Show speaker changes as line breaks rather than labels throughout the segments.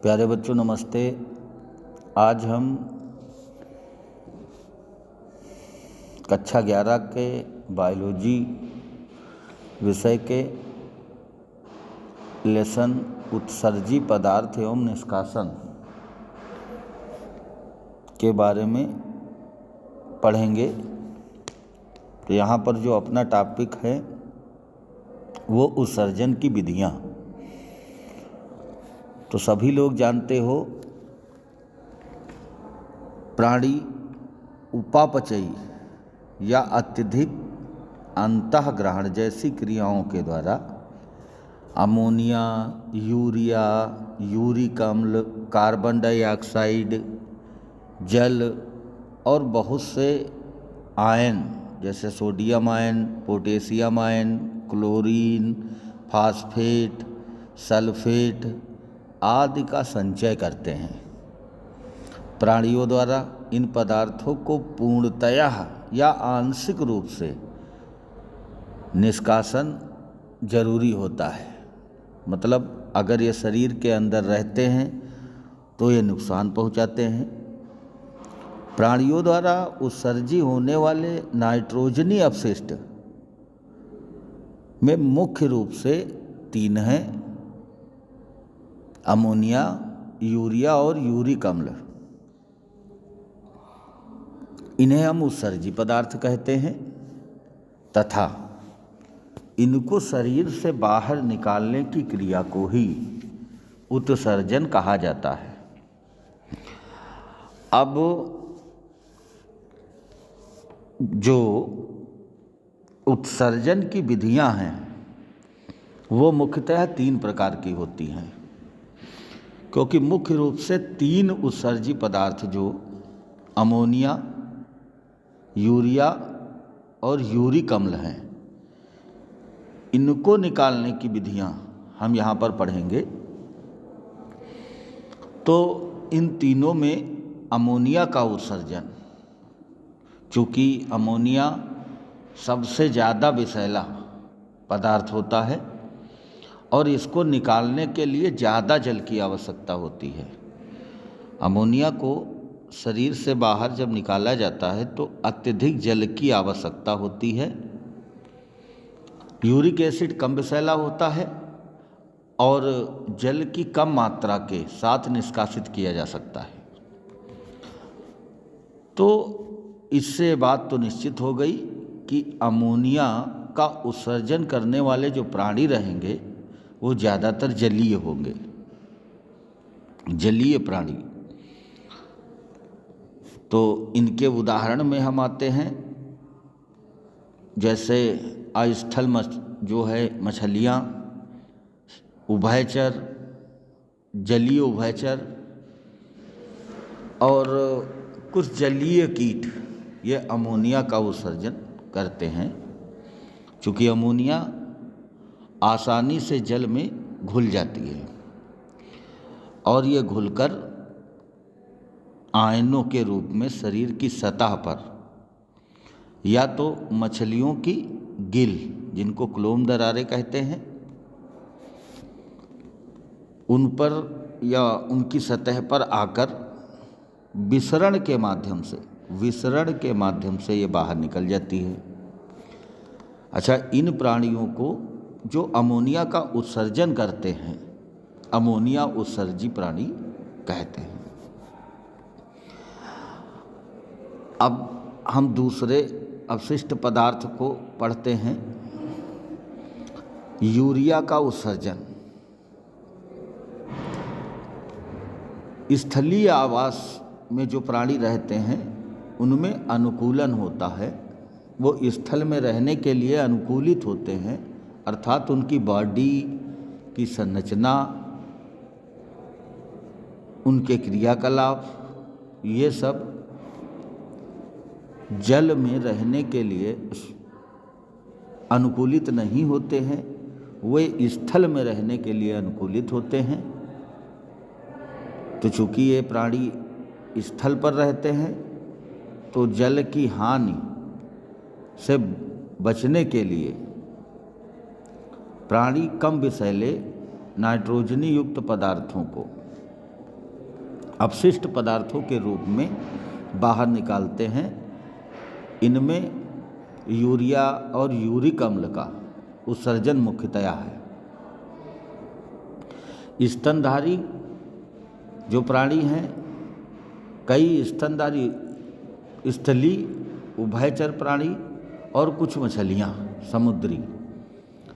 प्यारे बच्चों नमस्ते। आज हम कक्षा 11 के बायोलॉजी विषय के लेसन उत्सर्जी पदार्थ एवं निष्कासन के बारे में पढ़ेंगे। तो यहाँ पर जो अपना टॉपिक है वो उत्सर्जन की विधियाँ। तो सभी लोग जानते हो प्राणी उपापचयी या अत्यधिक अंतःग्रहण जैसी क्रियाओं के द्वारा अमोनिया, यूरिया, यूरिक अम्ल, कार्बन डाइऑक्साइड, जल और बहुत से आयन जैसे sodium ion, potassium ion, chlorine, phosphate, sulphate आदि का संचय करते हैं। प्राणियों द्वारा इन पदार्थों को पूर्णतया या आंशिक रूप से निष्कासन जरूरी होता है। मतलब अगर ये शरीर के अंदर रहते हैं तो ये नुकसान पहुंचाते हैं। प्राणियों द्वारा उत्सर्जी होने वाले नाइट्रोजनी अपशिष्ट में मुख्य रूप से 3 हैं: अमोनिया, यूरिया और यूरिक अम्ल। इन्हें हम उत्सर्जी पदार्थ कहते हैं तथा इनको शरीर से बाहर निकालने की क्रिया को ही उत्सर्जन कहा जाता है। अब जो उत्सर्जन की विधियां हैं वो मुख्यतः 3 प्रकार की होती हैं, क्योंकि मुख्य रूप से 3 उत्सर्जी पदार्थ जो अमोनिया, यूरिया और यूरिक अम्ल हैं, इनको निकालने की विधियां हम यहाँ पर पढ़ेंगे। तो इन तीनों में अमोनिया का उत्सर्जन, चूँकि अमोनिया सबसे ज़्यादा विषैला पदार्थ होता है और इसको निकालने के लिए ज़्यादा जल की आवश्यकता होती है। अमोनिया को शरीर से बाहर जब निकाला जाता है तो अत्यधिक जल की आवश्यकता होती है। यूरिक एसिड कम विषैला होता है और जल की कम मात्रा के साथ निष्कासित किया जा सकता है। तो इससे बात तो निश्चित हो गई कि अमोनिया का उत्सर्जन करने वाले जो प्राणी रहेंगे वो ज़्यादातर जलीय होंगे, जलीय प्राणी। तो इनके उदाहरण में हम आते हैं, जैसे अस्थल जो है मछलियाँ, उभयचर, जलीय उभयचर और कुछ जलीय कीट, ये अमोनिया का उत्सर्जन करते हैं। चूँकि अमोनिया आसानी से जल में घुल जाती है और ये घुलकर आयनों के रूप में शरीर की सतह पर या तो मछलियों की गिल, जिनको क्लोम दरारें कहते हैं, उन पर या उनकी सतह पर आकर विसरण के माध्यम से ये बाहर निकल जाती है। अच्छा, इन प्राणियों को जो अमोनिया का उत्सर्जन करते हैं अमोनिया उत्सर्जी प्राणी कहते हैं। अब हम दूसरे अवशिष्ट पदार्थ को पढ़ते हैं, यूरिया का उत्सर्जन। स्थलीय आवास में जो प्राणी रहते हैं उनमें अनुकूलन होता है, वो स्थल में रहने के लिए अनुकूलित होते हैं, अर्थात उनकी बॉडी की संरचना, उनके क्रियाकलाप, ये सब जल में रहने के लिए अनुकूलित नहीं होते हैं, वे स्थल में रहने के लिए अनुकूलित होते हैं। तो चूँकि ये प्राणी स्थल पर रहते हैं तो जल की हानि से बचने के लिए प्राणी कम विषैले नाइट्रोजनी युक्त पदार्थों को अपशिष्ट पदार्थों के रूप में बाहर निकालते हैं। इनमें यूरिया और यूरिक अम्ल का उत्सर्जन मुख्यतया है। स्तनधारी जो प्राणी हैं, कई स्तनधारी स्थलीय उभयचर प्राणी और कुछ मछलियाँ समुद्री,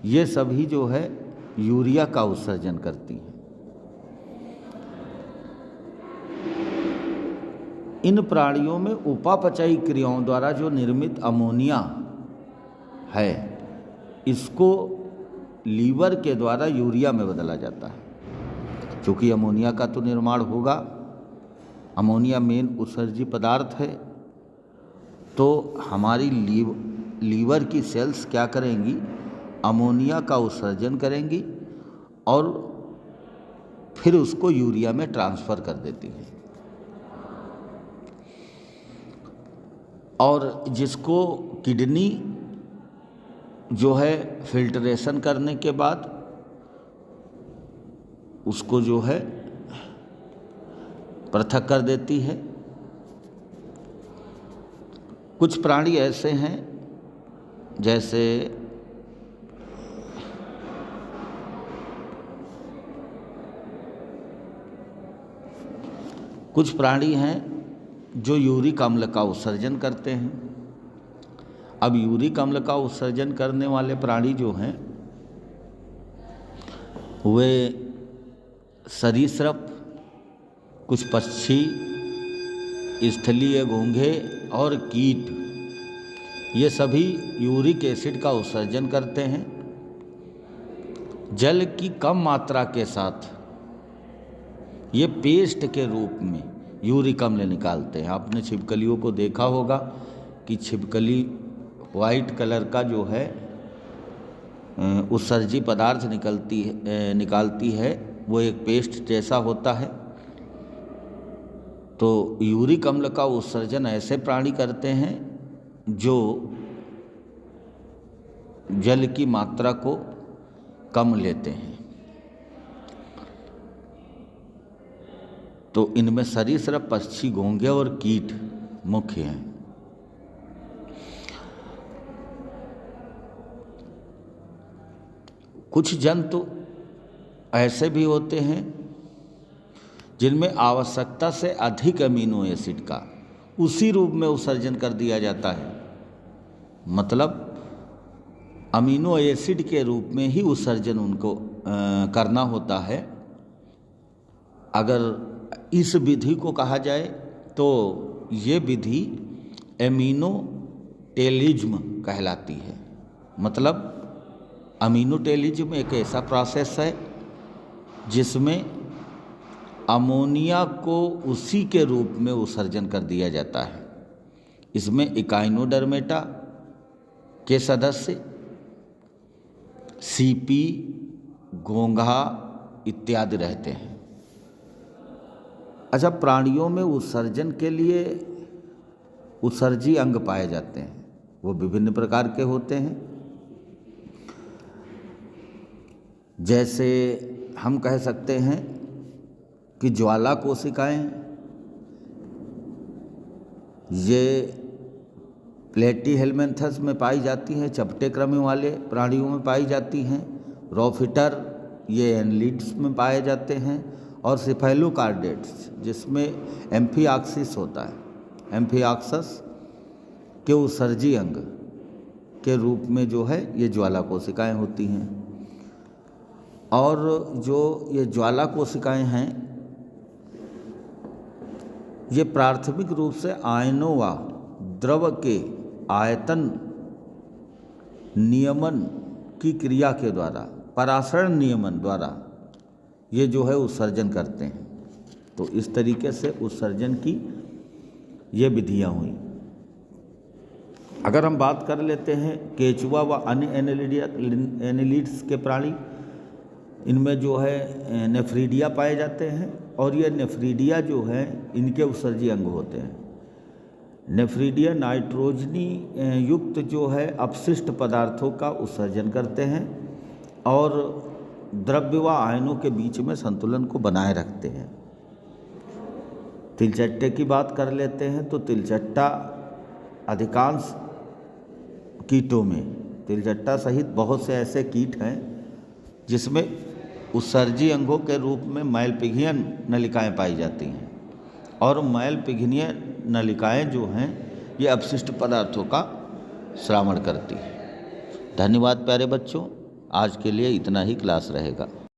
ये सभी जो है यूरिया का उत्सर्जन करती हैं। इन प्राणियों में उपापचयी क्रियाओं द्वारा जो निर्मित अमोनिया है, इसको लीवर के द्वारा यूरिया में बदला जाता है। क्योंकि अमोनिया का तो निर्माण होगा, अमोनिया मेन उत्सर्जी पदार्थ है, तो हमारी लीवर की सेल्स क्या करेंगी, अमोनिया का उत्सर्जन करेंगी और फिर उसको यूरिया में ट्रांसफ़र कर देती हैं। और जिसको किडनी जो है फिल्ट्रेशन करने के बाद उसको जो है पृथक कर देती है। कुछ प्राणी ऐसे हैं जैसे कुछ प्राणी हैं जो यूरिक अम्ल का उत्सर्जन करते हैं। अब यूरिक अम्ल का उत्सर्जन करने वाले प्राणी जो हैं वे सरीसृप, कुछ पक्षी, स्थलीय घोंघे और कीट, ये सभी यूरिक एसिड का उत्सर्जन करते हैं। जल की कम मात्रा के साथ ये पेस्ट के रूप में यूरिक अम्ल निकालते हैं। आपने छिपकलियों को देखा होगा कि छिपकली वाइट कलर का जो है उत्सर्जी पदार्थ निकालती है, वो एक पेस्ट जैसा होता है। तो यूरिक अम्ल का उत्सर्जन ऐसे प्राणी करते हैं जो जल की मात्रा को कम लेते हैं। तो इनमें सरीसृप, पक्षी, घोंघे और कीट मुख्य हैं। कुछ जंतु ऐसे भी होते हैं जिनमें आवश्यकता से अधिक अमीनो एसिड का उसी रूप में उत्सर्जन कर दिया जाता है। मतलब अमीनो एसिड के रूप में ही उत्सर्जन उनको करना होता है। अगर इस विधि को कहा जाए तो ये विधि एमिनोटेलिज्म कहलाती है। मतलब अमीनोटेलिज्म एक ऐसा प्रोसेस है जिसमें अमोनिया को उसी के रूप में उत्सर्जन कर दिया जाता है। इसमें इकाइनोडर्मेटा के सदस्य सीपी, घोंघा इत्यादि रहते हैं। अच्छा, प्राणियों में उत्सर्जन के लिए उत्सर्जी अंग पाए जाते हैं। वो विभिन्न प्रकार के होते हैं। जैसे हम कह सकते हैं कि ज्वाला कोशिकाएं, ये प्लेटीहेलमिन्थस में पाई जाती हैं, चपटे कृमि वाले प्राणियों में पाई जाती हैं। रोफिटर ये एनलिड्स में पाए जाते हैं। और सिफेलोकार्डेट्स जिसमें एम्फिऑक्सिस होता है, एम्फिऑक्सस के उत्सर्जी अंग के रूप में जो है ये ज्वाला कोशिकाएं होती हैं। और जो ये ज्वाला कोशिकाएं हैं ये प्राथमिक रूप से आयनों व द्रव के आयतन नियमन की क्रिया के द्वारा, परासरण नियमन द्वारा ये जो है उत्सर्जन करते हैं। तो इस तरीके से उत्सर्जन की ये विधियाँ हुई। अगर हम बात कर लेते हैं केचुआ व अन्य एनेलिड्स के प्राणी, इनमें जो है नेफ्रीडिया पाए जाते हैं। और ये नेफ्रीडिया जो है इनके उत्सर्जी अंग होते हैं। नेफ्रीडिया नाइट्रोजनी युक्त जो है अपशिष्ट पदार्थों का उत्सर्जन करते हैं और द्रव्य व आयनों के बीच में संतुलन को बनाए रखते हैं। तिलचट्टे की बात कर लेते हैं तो तिलचट्टा अधिकांश कीटों में, तिलचट्टा सहित बहुत से ऐसे कीट हैं जिसमें उत्सर्जी अंगों के रूप में मैलपिघीय नलिकाएं पाई जाती हैं, और मैलपिघीय नलिकाएं जो हैं ये अपशिष्ट पदार्थों का श्रावण करती हैं। धन्यवाद प्यारे बच्चों, आज के लिए इतना ही क्लास रहेगा।